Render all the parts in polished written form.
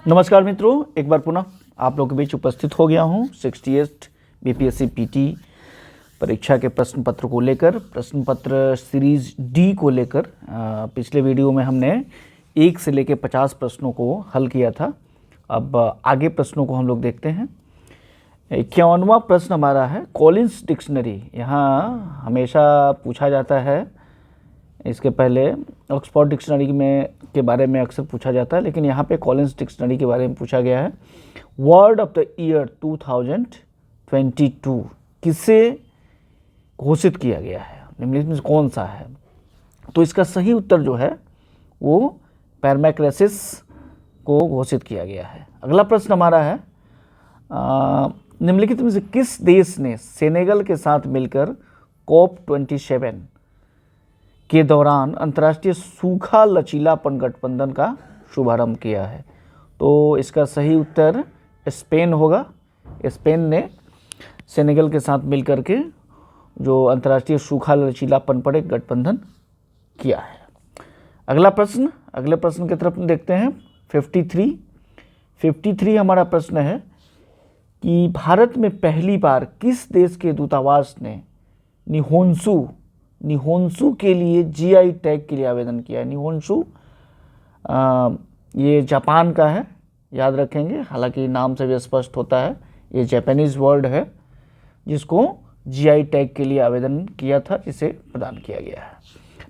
नमस्कार मित्रों, एक बार पुनः आप लोगों के बीच उपस्थित हो गया हूं 68 बीपीएससी पीटी परीक्षा के प्रश्न पत्र को लेकर, प्रश्न पत्र सीरीज डी को लेकर। पिछले वीडियो में हमने 1 से लेकर 50 प्रश्नों को हल किया था। अब आगे प्रश्नों को हम लोग देखते हैं। 51वां प्रश्न हमारा है कॉलिन्स डिक्शनरी। यहाँ हमेशा पूछा जाता है, इसके पहले ऑक्सफोर्ड डिक्शनरी में के बारे में अक्सर पूछा जाता है, लेकिन यहाँ पे कॉलिन्स डिक्शनरी के बारे में पूछा गया है। वर्ड ऑफ द ईयर 2022 किसे घोषित किया गया है, निम्नलिखित में कौन सा है? तो इसका सही उत्तर जो है वो पैरमैक्रेसिस को घोषित किया गया है। अगला प्रश्न हमारा है निम्नलिखित में से किस देश ने सेनेगल के साथ मिलकर COP27 के दौरान अंतर्राष्ट्रीय सूखा लचीलापन गठबंधन का शुभारंभ किया है? तो इसका सही उत्तर स्पेन होगा। स्पेन ने सेनेगल के साथ मिलकर के जो अंतर्राष्ट्रीय सूखा लचीलापन पर एक गठबंधन किया है। अगले प्रश्न की तरफ देखते हैं। 53 हमारा प्रश्न है कि भारत में पहली बार किस देश के दूतावास ने निहोंसू के लिए जीआई टैग के लिए आवेदन किया है? निहोंसू ये जापान का है, याद रखेंगे, हालांकि नाम से भी स्पष्ट होता है ये जापानीज वर्ड है जिसको जीआई टैग के लिए आवेदन किया था, इसे प्रदान किया गया है।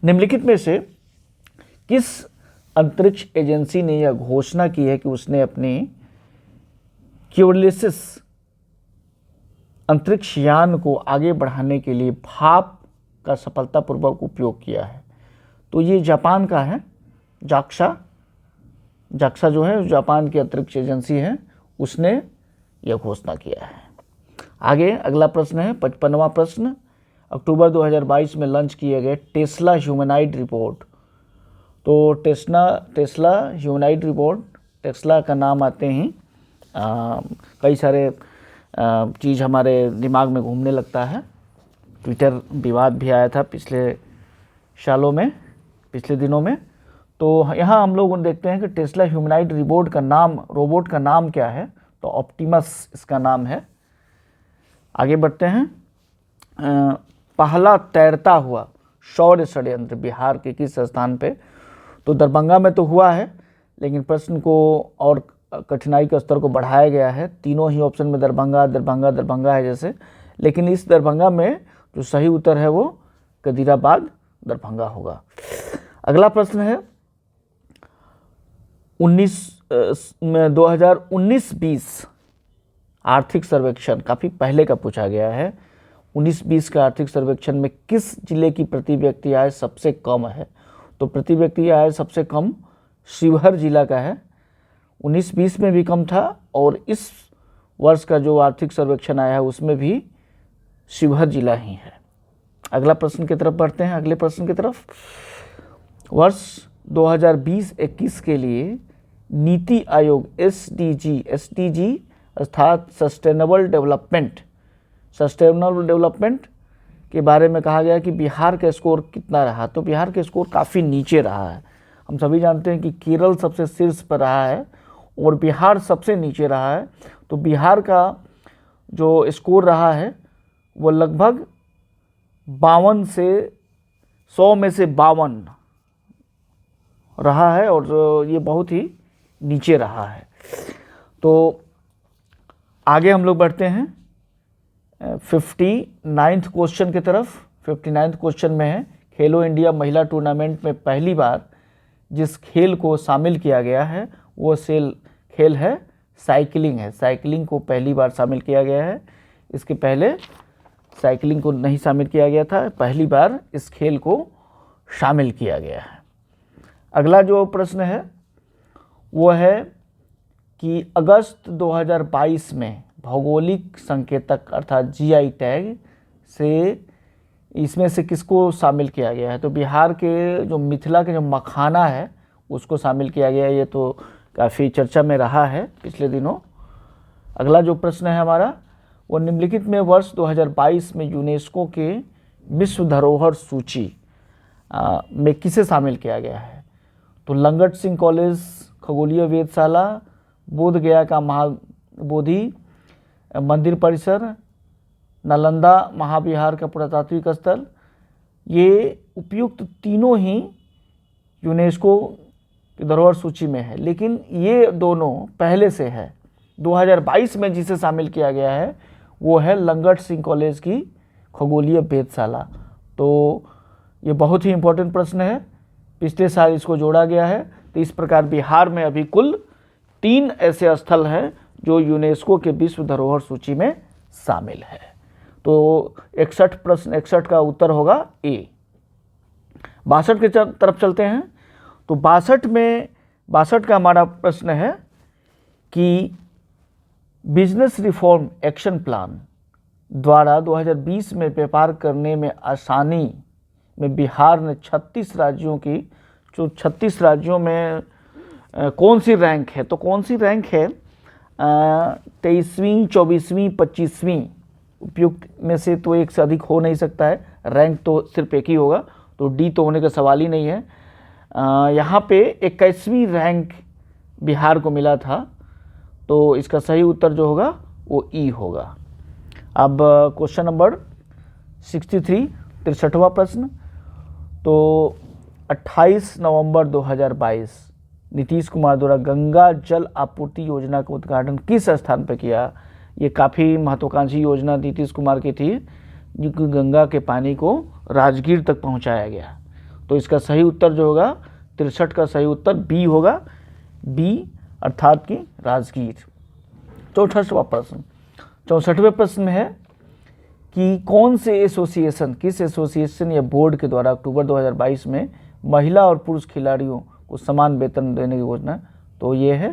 निम्नलिखित में से किस अंतरिक्ष एजेंसी ने यह घोषणा की है कि उसने अपनी क्यूरियसिस अंतरिक्ष यान को आगे बढ़ाने के लिए भाप का सफलतापूर्वक उपयोग किया है? तो ये जापान का है, जाक्सा जो है जापान की अंतरिक्ष एजेंसी है, उसने यह घोषणा किया है। आगे अगला प्रश्न है 55वां प्रश्न। अक्टूबर 2022 में लॉन्च किए गए टेस्ला ह्यूमनॉइड रिपोर्ट। तो टेस्ला ह्यूमनॉइड रिपोर्ट, टेस्ला का नाम आते ही कई सारे चीज़ हमारे दिमाग में घूमने लगता है। ट्विटर विवाद भी आया था पिछले दिनों में। तो यहाँ हम लोग देखते हैं कि टेस्ला ह्यूमनॉइड रोबोट का नाम क्या है? तो ऑप्टिमस इसका नाम है। आगे बढ़ते हैं। पहला तैरता हुआ शौर्य षड्यंत्र बिहार के किस स्थान पे? तो दरभंगा में तो हुआ है, लेकिन प्रश्न को और कठिनाई के स्तर को बढ़ाया गया है। तीनों ही ऑप्शन में दरभंगा है जैसे, लेकिन इस दरभंगा में जो सही उत्तर है वो कदीराबाद दरभंगा होगा। अगला प्रश्न है 2019-20 आर्थिक सर्वेक्षण, काफ़ी पहले का पूछा गया है। 19-20 का आर्थिक सर्वेक्षण में किस जिले की प्रति व्यक्ति आय सबसे कम है? तो प्रति व्यक्ति आय सबसे कम शिवहर जिला का है। 19-20 में भी कम था और इस वर्ष का जो आर्थिक सर्वेक्षण आया है उसमें भी शिवहर जिला ही है। अगला प्रश्न की तरफ बढ़ते हैं। अगले प्रश्न की तरफ, वर्ष 2020-21 के लिए नीति आयोग SDG अर्थात सस्टेनेबल डेवलपमेंट के बारे में कहा गया कि बिहार का स्कोर कितना रहा? तो बिहार का स्कोर काफ़ी नीचे रहा है। हम सभी जानते हैं कि केरल सबसे शीर्ष पर रहा है और बिहार सबसे नीचे रहा है। तो बिहार का जो स्कोर रहा है वो लगभग 52 से 100 में से 52 रहा है और ये बहुत ही नीचे रहा है। तो आगे हम लोग बढ़ते हैं 59th क्वेश्चन की तरफ। 59th क्वेश्चन में है खेलो इंडिया महिला टूर्नामेंट में पहली बार जिस खेल को शामिल किया गया है वो खेल है साइकिलिंग है। साइकिलिंग को पहली बार शामिल किया गया है, इसके पहले साइकिलिंग को नहीं शामिल किया गया था, पहली बार इस खेल को शामिल किया गया है। अगला जो प्रश्न है वो है कि अगस्त 2022 में भौगोलिक संकेतक अर्थात जीआई टैग से इसमें से किसको शामिल किया गया है? तो बिहार के जो मिथिला के जो मखाना है उसको शामिल किया गया है। ये तो काफ़ी चर्चा में रहा है पिछले दिनों। अगला जो प्रश्न है हमारा वो निम्नलिखित में वर्ष 2022 में यूनेस्को के विश्व धरोहर सूची में किसे शामिल किया गया है? तो लंगट सिंह कॉलेज खगोलीय वेधशाला, बोध गया का महाबोधि मंदिर परिसर, नालंदा महाविहार का पुरातात्विक स्थल, ये उपयुक्त तीनों ही यूनेस्को की धरोहर सूची में है, लेकिन ये दोनों पहले से है। 2022 में जिसे शामिल किया गया है वो है लंगट सिंह कॉलेज की खगोलीय वेधशाला। तो ये बहुत ही इम्पोर्टेंट प्रश्न है, पिछले साल इसको जोड़ा गया है। तो इस प्रकार बिहार में अभी कुल 3 ऐसे स्थल हैं जो यूनेस्को के विश्व धरोहर सूची में शामिल है। तो 61 का उत्तर होगा ए। 62 की तरफ चलते हैं। तो 62 का हमारा प्रश्न है कि बिजनेस रिफॉर्म एक्शन प्लान द्वारा 2020 में व्यापार करने में आसानी में बिहार ने 36 राज्यों में कौन सी रैंक है? तो कौन सी रैंक है? 23वीं, 24वीं, 25वीं उपयुक्त में से तो एक से अधिक हो नहीं सकता है, रैंक तो सिर्फ एक ही होगा, तो डी तो होने का सवाल ही नहीं है। यहाँ पे 21वीं रैंक बिहार को मिला था, तो इसका सही उत्तर जो होगा वो ई होगा। अब क्वेश्चन नंबर 63, 63वां प्रश्न। तो 28 नवंबर 2022 नीतीश कुमार द्वारा गंगा जल आपूर्ति योजना का उद्घाटन किस स्थान पर किया? ये काफ़ी महत्वाकांक्षी योजना नीतीश कुमार की थी, जिसको गंगा के पानी को राजगीर तक पहुंचाया गया। तो इसका सही उत्तर जो होगा 63 का सही उत्तर बी होगा, बी अर्थात कि राजगीर। 64वां प्रश्न। 64वें प्रश्न में है कि कौन से एसोसिएशन, किस एसोसिएशन या बोर्ड के द्वारा अक्टूबर 2022 में महिला और पुरुष खिलाड़ियों को समान वेतन देने की घोषणा? तो ये है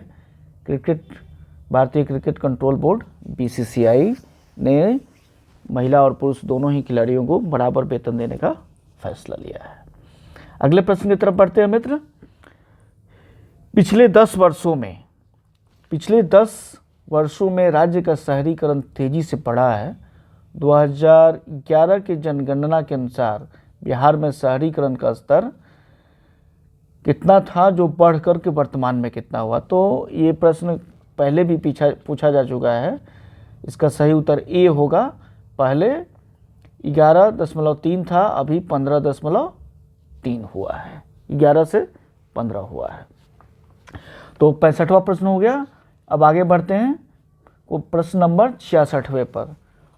भारतीय क्रिकेट कंट्रोल बोर्ड, बीसीसीआई ने महिला और पुरुष दोनों ही खिलाड़ियों को बराबर वेतन देने का फैसला लिया है। अगले प्रश्न की तरफ बढ़ते हैं मित्र। पिछले 10 वर्षों में राज्य का शहरीकरण तेजी से बढ़ा है। 2011 की जनगणना के अनुसार बिहार में शहरीकरण का स्तर कितना था, जो बढ़ कर के वर्तमान में कितना हुआ? तो ये प्रश्न पहले भी पूछा जा चुका है। इसका सही उत्तर ए होगा। पहले 11.3 था, अभी 15.3 हुआ है, 11 से 15 हुआ है। तो 65वां प्रश्न हो गया। अब आगे बढ़ते हैं वो प्रश्न नंबर 66वें पर।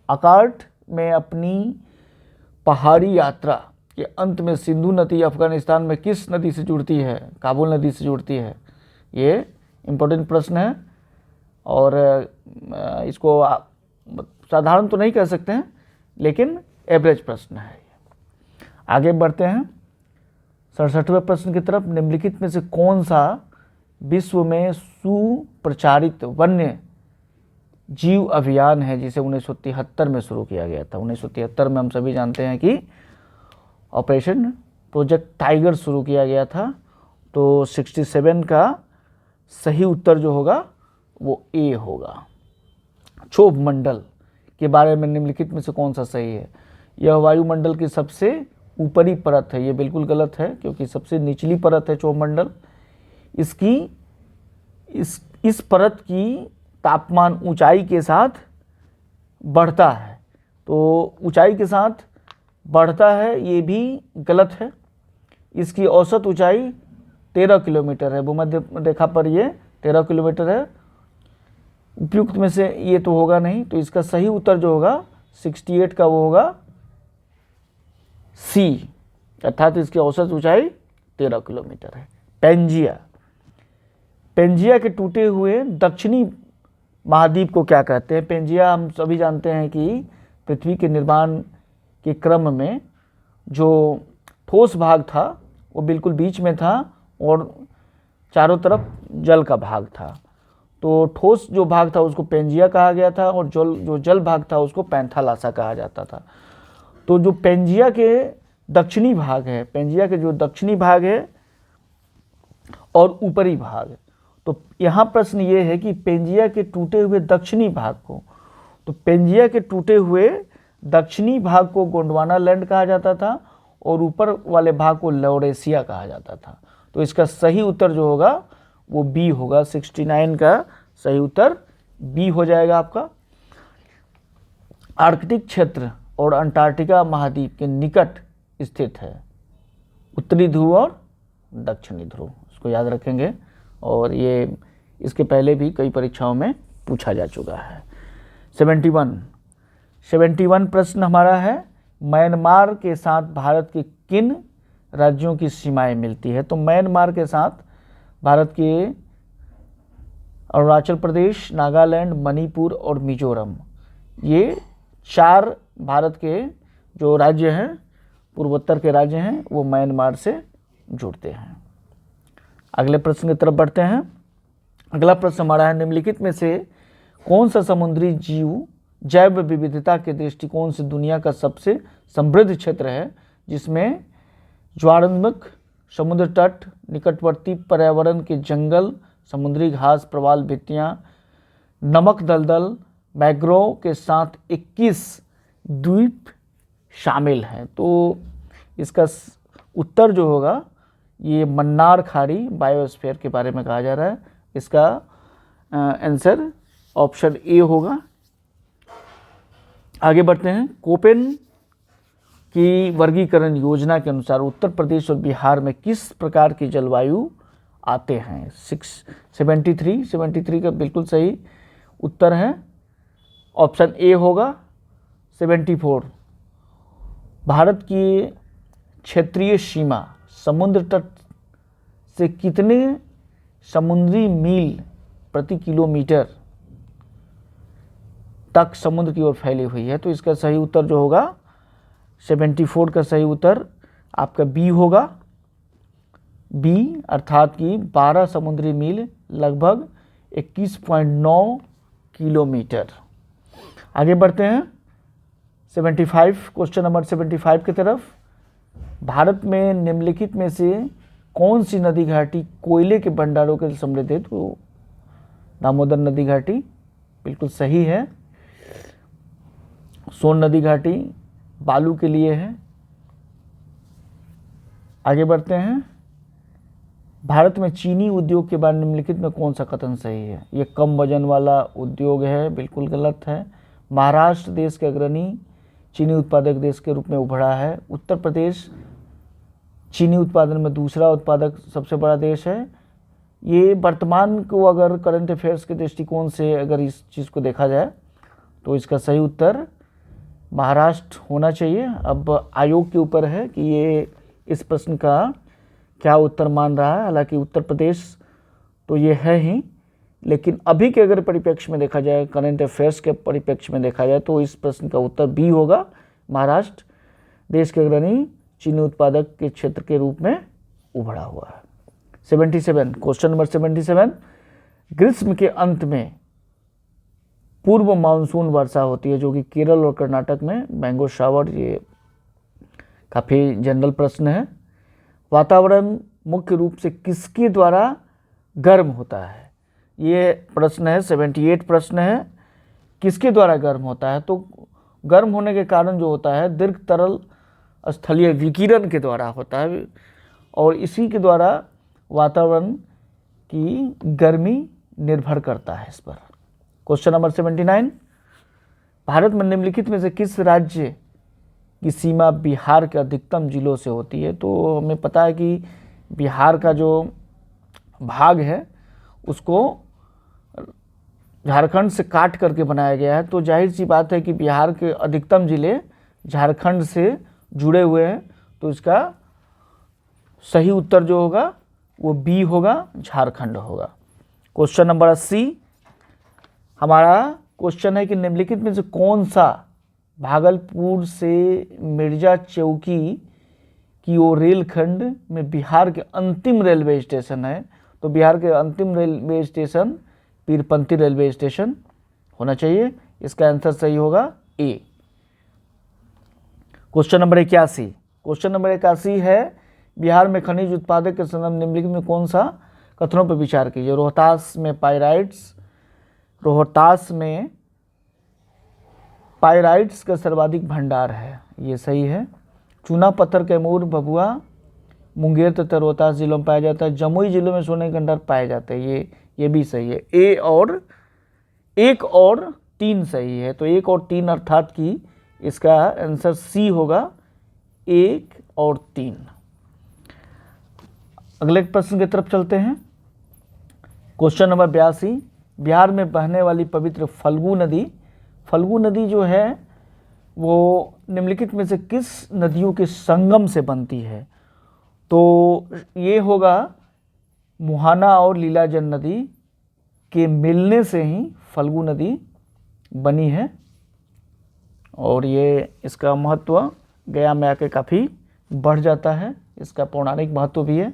अकार्ट में अपनी पहाड़ी यात्रा के अंत में सिंधु नदी अफगानिस्तान में किस नदी से जुड़ती है? काबुल नदी से जुड़ती है। ये इम्पोर्टेंट प्रश्न है और इसको साधारण तो नहीं कह सकते हैं, लेकिन एवरेज प्रश्न है। आगे बढ़ते हैं 67वें प्रश्न की तरफ। निम्नलिखित में से कौन सा विश्व में सुप्रचारित वन्य जीव अभियान है जिसे 1973 में शुरू किया गया था? 1973 में हम सभी जानते हैं कि ऑपरेशन प्रोजेक्ट टाइगर शुरू किया गया था। तो 67 का सही उत्तर जो होगा वो ए होगा। क्षोभ मंडल के बारे में निम्नलिखित में से कौन सा सही है? यह वायुमंडल की सबसे ऊपरी परत है। ये बिल्कुल गलत है, क्योंकि सबसे निचली परत है क्षोभ मंडल। इस परत की तापमान ऊंचाई के साथ बढ़ता है, तो ऊंचाई के साथ बढ़ता है, ये भी गलत है। इसकी औसत ऊंचाई 13 किलोमीटर है, भूमध्य रेखा पर ये 13 किलोमीटर है। उपयुक्त में से ये तो होगा नहीं, तो इसका सही उत्तर जो होगा 68 का वो होगा सी, अर्थात इसकी औसत ऊंचाई 13 किलोमीटर है। पेंजिया के टूटे हुए दक्षिणी महाद्वीप को क्या कहते हैं? पेंजिया हम सभी जानते हैं कि पृथ्वी के निर्माण के क्रम में जो ठोस भाग था वो बिल्कुल बीच में था और चारों तरफ जल का भाग था। तो ठोस जो भाग था उसको पेंजिया कहा गया था और जो जल भाग था उसको पैंथालासा कहा जाता था। तो जो पेंजिया के दक्षिणी भाग है, पेंजिया के जो दक्षिणी भाग है और ऊपरी भाग, तो यहाँ प्रश्न ये है कि पेंजिया के टूटे हुए दक्षिणी भाग को, तो पेंजिया के टूटे हुए दक्षिणी भाग को गोंडवाना लैंड कहा जाता था और ऊपर वाले भाग को लौरेसिया कहा जाता था। तो इसका सही उत्तर जो होगा वो बी होगा। 69 का सही उत्तर बी हो जाएगा आपका। आर्कटिक क्षेत्र और अंटार्कटिका महाद्वीप के निकट स्थित है, उत्तरी ध्रुव और दक्षिणी ध्रुव, इसको याद रखेंगे। और ये इसके पहले भी कई परीक्षाओं में पूछा जा चुका है। 71 प्रश्न हमारा है, म्यांमार के साथ भारत के किन राज्यों की सीमाएं मिलती है? तो म्यांमार के साथ भारत के अरुणाचल प्रदेश, नागालैंड, मणिपुर और मिजोरम, ये 4 भारत के जो राज्य हैं, पूर्वोत्तर के राज्य हैं, वो म्यांमार से जुड़ते हैं। अगले प्रश्न की तरफ बढ़ते हैं। अगला प्रश्न हमारा है, निम्नलिखित में से कौन सा समुद्री जीव जैव विविधता के दृष्टिकोण से दुनिया का सबसे समृद्ध क्षेत्र है, जिसमें ज्वारनमुख, समुद्र तट, निकटवर्ती पर्यावरण के जंगल, समुद्री घास, प्रवाल भित्तियाँ, नमक दलदल, मैंग्रोव के साथ 21 द्वीप शामिल हैं? तो इसका उत्तर जो होगा ये मन्नार खाड़ी बायोस्फीयर के बारे में कहा जा रहा है। इसका आंसर ऑप्शन ए होगा। आगे बढ़ते हैं। कोपेन की वर्गीकरण योजना के अनुसार उत्तर प्रदेश और बिहार में किस प्रकार की जलवायु आते हैं? 73 का बिल्कुल सही उत्तर है, ऑप्शन ए होगा। 74 भारत की क्षेत्रीय सीमा समुद्र तट से कितने समुद्री मील प्रति किलोमीटर तक समुद्र की ओर फैली हुई है? तो इसका सही उत्तर जो होगा 74 का सही उत्तर आपका बी होगा। बी अर्थात कि 12 समुद्री मील लगभग 21.9 किलोमीटर। आगे बढ़ते हैं 75 क्वेश्चन नंबर 75 की तरफ। भारत में निम्नलिखित में से कौन सी नदी घाटी कोयले के भंडारों के लिए समृद्ध है? तो दामोदर नदी घाटी बिल्कुल सही है। सोन नदी घाटी बालू के लिए है। आगे बढ़ते हैं। भारत में चीनी उद्योग के बारे में निम्नलिखित में कौन सा कथन सही है? ये कम वजन वाला उद्योग है, बिल्कुल गलत है। महाराष्ट्र देश के अग्रणी चीनी उत्पादक देश के रूप में उभरा है। उत्तर प्रदेश चीनी उत्पादन में दूसरा उत्पादक सबसे बड़ा देश है। ये वर्तमान को अगर करंट अफेयर्स के दृष्टिकोण से अगर इस चीज़ को देखा जाए तो इसका सही उत्तर महाराष्ट्र होना चाहिए। अब आयोग के ऊपर है कि ये इस प्रश्न का क्या उत्तर मान रहा है। हालांकि उत्तर प्रदेश तो ये है ही, लेकिन अभी के अगर परिप्रेक्ष्य में देखा जाए, करंट अफेयर्स के परिप्रेक्ष्य में देखा जाए तो इस प्रश्न का उत्तर बी होगा। महाराष्ट्र देश के अग्रणी चीनी उत्पादक के क्षेत्र के रूप में उभरा हुआ है। 77 क्वेश्चन नंबर 77 ग्रीष्म के अंत में पूर्व मानसून वर्षा होती है, जो कि केरल और कर्नाटक में मैंगो शावर, ये काफ़ी जनरल प्रश्न है। वातावरण मुख्य रूप से किसके द्वारा गर्म होता है? ये प्रश्न है, 78 प्रश्न है। किसके द्वारा गर्म होता है? तो गर्म होने के कारण जो होता है दीर्घ तरल स्थलीय विकिरण के द्वारा होता है, और इसी के द्वारा वातावरण की गर्मी निर्भर करता है इस पर। क्वेश्चन नंबर 79 भारत में निम्नलिखित में से किस राज्य की सीमा बिहार के अधिकतम जिलों से होती है? तो हमें पता है कि बिहार का जो भाग है उसको झारखंड से काट करके बनाया गया है, तो जाहिर सी बात है कि बिहार के अधिकतम जिले झारखंड से जुड़े हुए हैं। तो इसका सही उत्तर जो होगा वो बी होगा, झारखंड होगा। क्वेश्चन नंबर 80 हमारा क्वेश्चन है कि निम्नलिखित में से कौन सा भागलपुर से मिर्जा चौकी की ओर रेलखंड में बिहार के अंतिम रेलवे स्टेशन है? तो बिहार के अंतिम रेलवे स्टेशन पीरपंती रेलवे स्टेशन होना चाहिए। इसका आंसर सही होगा ए। क्वेश्चन नंबर 81 क्वेश्चन नंबर 81 है बिहार में खनिज उत्पादक के संदर्भ निम्नलिखित में कौन सा कथनों पर विचार कीजिए? रोहतास में पायराइट्स का सर्वाधिक भंडार है, ये सही है। चूना पत्थर, कैमूर, भभुआ, मुंगेर तथा रोहतास जिलों में पाया जाता है। जमुई जिलों में सोने के भंडार पाए जाते हैं, ये भी सही है। एक और 3 सही है, तो 1 और 3 अर्थात कि इसका आंसर सी होगा, 1 और 3। अगले प्रश्न की तरफ चलते हैं। क्वेश्चन नंबर 82, बिहार में बहने वाली पवित्र फल्गु नदी जो है वो निम्नलिखित में से किस नदियों के संगम से बनती है? तो ये होगा मुहाना और लीलाजन नदी के मिलने से ही फल्गु नदी बनी है, और ये इसका महत्व गया में आके काफ़ी बढ़ जाता है, इसका पौराणिक महत्व भी है।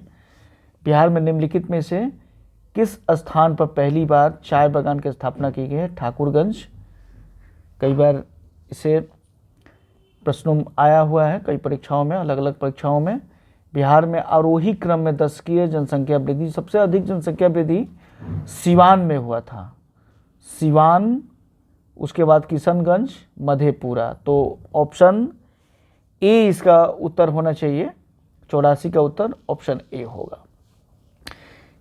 बिहार में निम्नलिखित में से किस स्थान पर पहली बार चाय बागान की स्थापना की गई है? ठाकुरगंज। कई बार इसे प्रश्नों में आया हुआ है, कई परीक्षाओं में, अलग अलग परीक्षाओं में। बिहार में आरोही क्रम में दशकीय जनसंख्या वृद्धि, सबसे अधिक जनसंख्या वृद्धि सिवान में हुआ था। सिवान, उसके बाद किशनगंज, मधेपुरा। तो ऑप्शन ए इसका उत्तर होना चाहिए, 84 का उत्तर ऑप्शन ए होगा।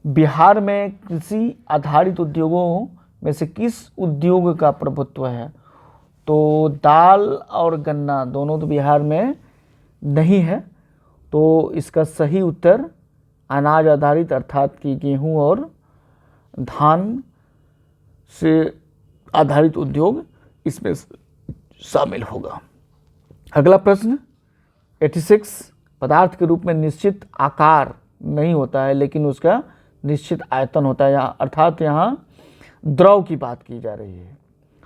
बिहार में कृषि आधारित उद्योगों में से किस उद्योग का प्रभुत्व है? तो दाल और गन्ना दोनों तो बिहार में नहीं है, तो इसका सही उत्तर अनाज आधारित अर्थात कि गेहूं और धान से आधारित उद्योग इसमें शामिल होगा। अगला प्रश्न 86, पदार्थ के रूप में निश्चित आकार नहीं होता है लेकिन उसका निश्चित आयतन होता है, अर्थात यहाँ द्रव की बात की जा रही है।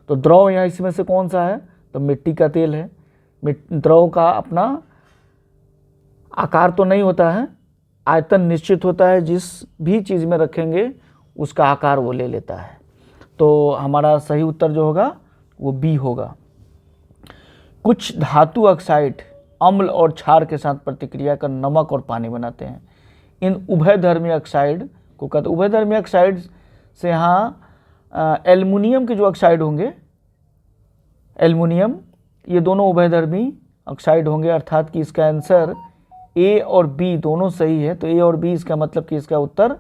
तो द्रव यहाँ इसमें से कौन सा है? तो मिट्टी का तेल है। द्रव का अपना आकार तो नहीं होता है, आयतन निश्चित होता है, जिस भी चीज़ में रखेंगे उसका आकार वो ले लेता है। तो हमारा सही उत्तर जो होगा वो बी होगा। कुछ धातु ऑक्साइड अम्ल और क्षार के साथ प्रतिक्रिया कर नमक और पानी बनाते हैं। इन उभयधर्मी ऑक्साइड को कहते हैं। उभयधर्मी ऑक्साइड से यहाँ एल्युमिनियम के जो ऑक्साइड होंगे, एल्युमिनियम, ये दोनों उभयधर्मी ऑक्साइड होंगे, अर्थात कि इसका आंसर ए और बी दोनों सही है। तो ए और बी इसका मतलब कि इसका उत्तर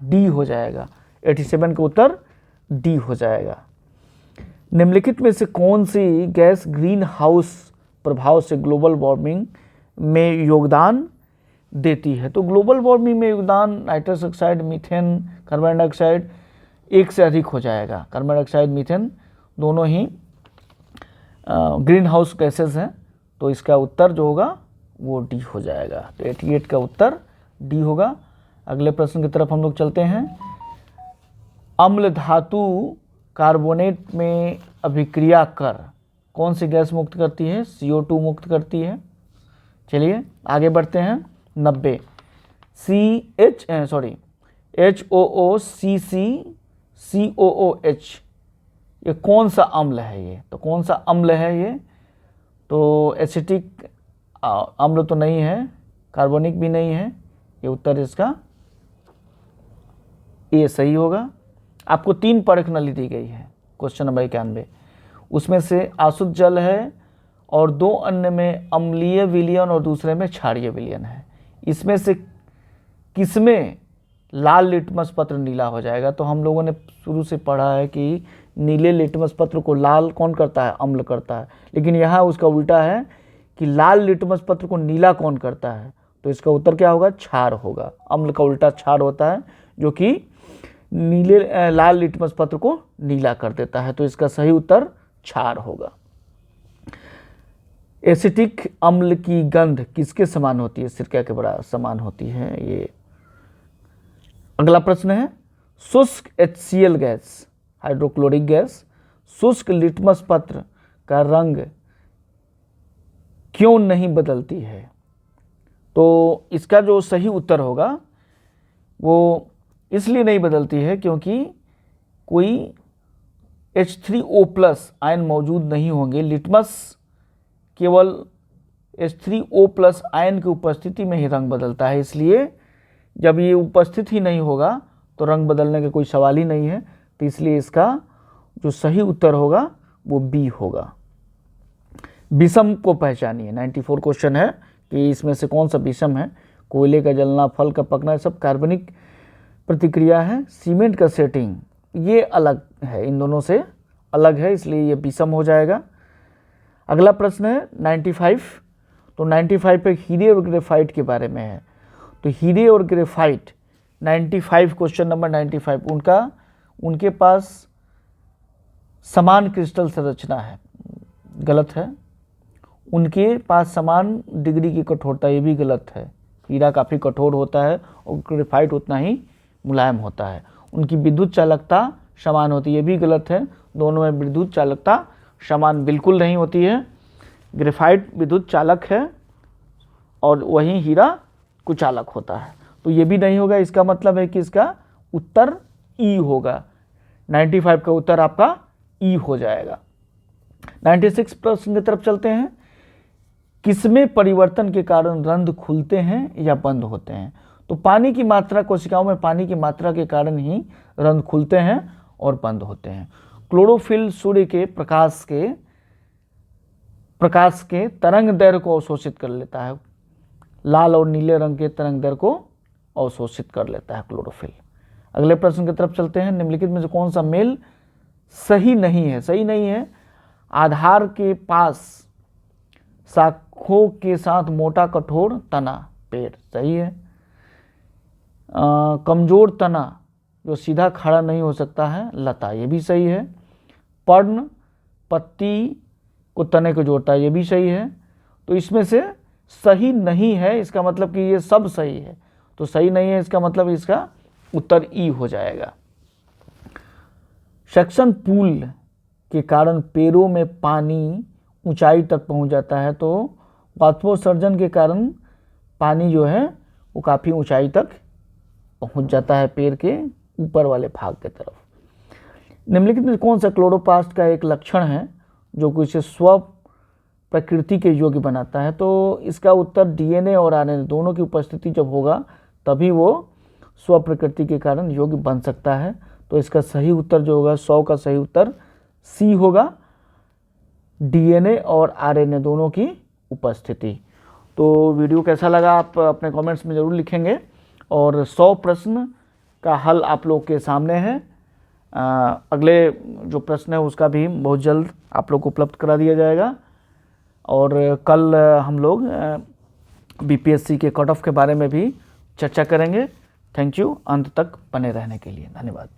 डी हो जाएगा। 87 का उत्तर डी हो जाएगा। निम्नलिखित में से कौन सी गैस ग्रीन हाउस प्रभाव से ग्लोबल वार्मिंग में योगदान देती है? तो ग्लोबल वार्मिंग में योगदान nitrous oxide, methane, carbon dioxide, एक से अधिक हो जाएगा। कार्बन डाइऑक्साइड, मीथेन दोनों ही ग्रीन हाउस गैसेस हैं, तो इसका उत्तर जो होगा वो डी हो जाएगा। तो 88 का उत्तर डी होगा। अगले प्रश्न की तरफ हम लोग चलते हैं। अम्ल धातु कार्बोनेट में अभिक्रिया कर कौन सी गैस मुक्त करती है? CO2 मुक्त करती है। चलिए आगे बढ़ते हैं। 90, HOOCC ये कौन सा अम्ल है? ये तो कौन सा अम्ल है ये? तो एसिटिक अम्ल तो नहीं है, कार्बोनिक भी नहीं है, ये उत्तर इसका ए सही होगा। आपको 3 परख नली दी गई है क्वेश्चन नंबर 91, उसमें से आशुद्ध जल है और 2 अन्य में अम्लीय विलयन और दूसरे में क्षारीय विलयन है। इसमें से किसमें लाल लिटमस पत्र नीला हो जाएगा? तो हम लोगों ने शुरू से पढ़ा है कि नीले लिटमस पत्र को लाल कौन करता है? अम्ल करता है। लेकिन यहाँ उसका उल्टा है कि लाल लिटमस पत्र को नीला कौन करता है? तो इसका उत्तर क्या होगा? क्षार होगा। अम्ल का उल्टा क्षार होता है, जो कि लाल लिटमस पत्र को नीला कर देता है। तो इसका सही उत्तर क्षार होगा। एसिटिक अम्ल की गंध किसके समान होती है? सिरका के बड़ा समान होती है ये। अगला प्रश्न है, शुष्क HCl गैस, हाइड्रोक्लोरिक गैस, शुष्क लिटमस पत्र का रंग क्यों नहीं बदलती है? तो इसका जो सही उत्तर होगा वो इसलिए नहीं बदलती है क्योंकि कोई H3O+ आयन मौजूद नहीं होंगे। लिटमस केवल H3O+ आयन की उपस्थिति में ही रंग बदलता है, इसलिए जब ये उपस्थित ही नहीं होगा तो रंग बदलने का कोई सवाल ही नहीं है। तो इसलिए इसका जो सही उत्तर होगा वो बी होगा। विषम को पहचानिए। 94 क्वेश्चन है कि इसमें से कौन सा विषम है? कोयले का जलना, फल का पकना, सब कार्बनिक प्रतिक्रिया है। सीमेंट का सेटिंग ये अलग है, इन दोनों से अलग है, इसलिए ये विषम हो जाएगा। अगला प्रश्न है 95। तो 95 पे हीरे और ग्रेफाइट के बारे में है। तो हीरे और ग्रेफाइट 95, क्वेश्चन नंबर 95, उनके पास समान क्रिस्टल संरचना है, गलत है। उनके पास समान डिग्री की कठोरता, ये भी गलत है। हीरा काफ़ी कठोर होता है और ग्रेफाइट उतना ही मुलायम होता है। उनकी विद्युत चालकता समान होती है, ये भी गलत है। दोनों में विद्युत चालकता समान बिल्कुल नहीं होती है। ग्रेफाइट विद्युत चालक है और वहीं हीरा कुचालक होता है, तो ये भी नहीं होगा। इसका मतलब है कि इसका उत्तर ई होगा। 95 का उत्तर आपका ई हो जाएगा। 96 प्रश्न की तरफ चलते हैं। किसमें परिवर्तन के कारण रंध्र खुलते हैं या बंद होते हैं? तो पानी की मात्रा, कोशिकाओं में पानी की मात्रा के कारण ही रंध्र खुलते हैं और बंद होते हैं। क्लोरोफिल सूर्य के प्रकाश के तरंग दैर्घ्य को अवशोषित कर लेता है। लाल और नीले रंग के तरंग दैर्घ्य को अवशोषित कर लेता है क्लोरोफिल। अगले प्रश्न की तरफ चलते हैं। निम्नलिखित में से कौन सा मेल सही नहीं है? सही नहीं है। आधार के पास शाखों के साथ मोटा कठोर तना, पेड़, सही है। कमजोर तना जो सीधा खड़ा नहीं हो सकता है, लता, ये भी सही है। पर्ण पत्ती को तने को जोड़ता है, ये भी सही है। तो इसमें से सही नहीं है, इसका मतलब कि ये सब सही है। तो सही नहीं है, इसका मतलब इसका उत्तर ई हो जाएगा। सक्शन पूल के कारण पेड़ों में पानी ऊंचाई तक पहुंच जाता है। तो वाष्पोत्सर्जन के कारण पानी जो है वो काफ़ी ऊंचाई तक पहुंच जाता है पेड़ के ऊपर वाले भाग की तरफ। निम्नलिखित में कौन सा क्लोरोप्लास्ट का एक लक्षण है जो कि इसे स्व प्रकृति के योग्य बनाता है? तो इसका उत्तर डीएनए और आरएनए दोनों की उपस्थिति जब होगा तभी वो स्व प्रकृति के कारण योग्य बन सकता है। तो इसका सही उत्तर जो होगा 100 का सही उत्तर सी होगा, डीएनए और आरएनए दोनों की उपस्थिति। तो वीडियो कैसा लगा आप अपने कमेंट्स में ज़रूर लिखेंगे। और 100 प्रश्न का हल आप लोग के सामने है। अगले जो प्रश्न है उसका भी बहुत जल्द आप लोग को उपलब्ध करा दिया जाएगा। और कल हम लोग बीपीएससी के कट ऑफ के बारे में भी चर्चा करेंगे। थैंक यू, अंत तक बने रहने के लिए धन्यवाद।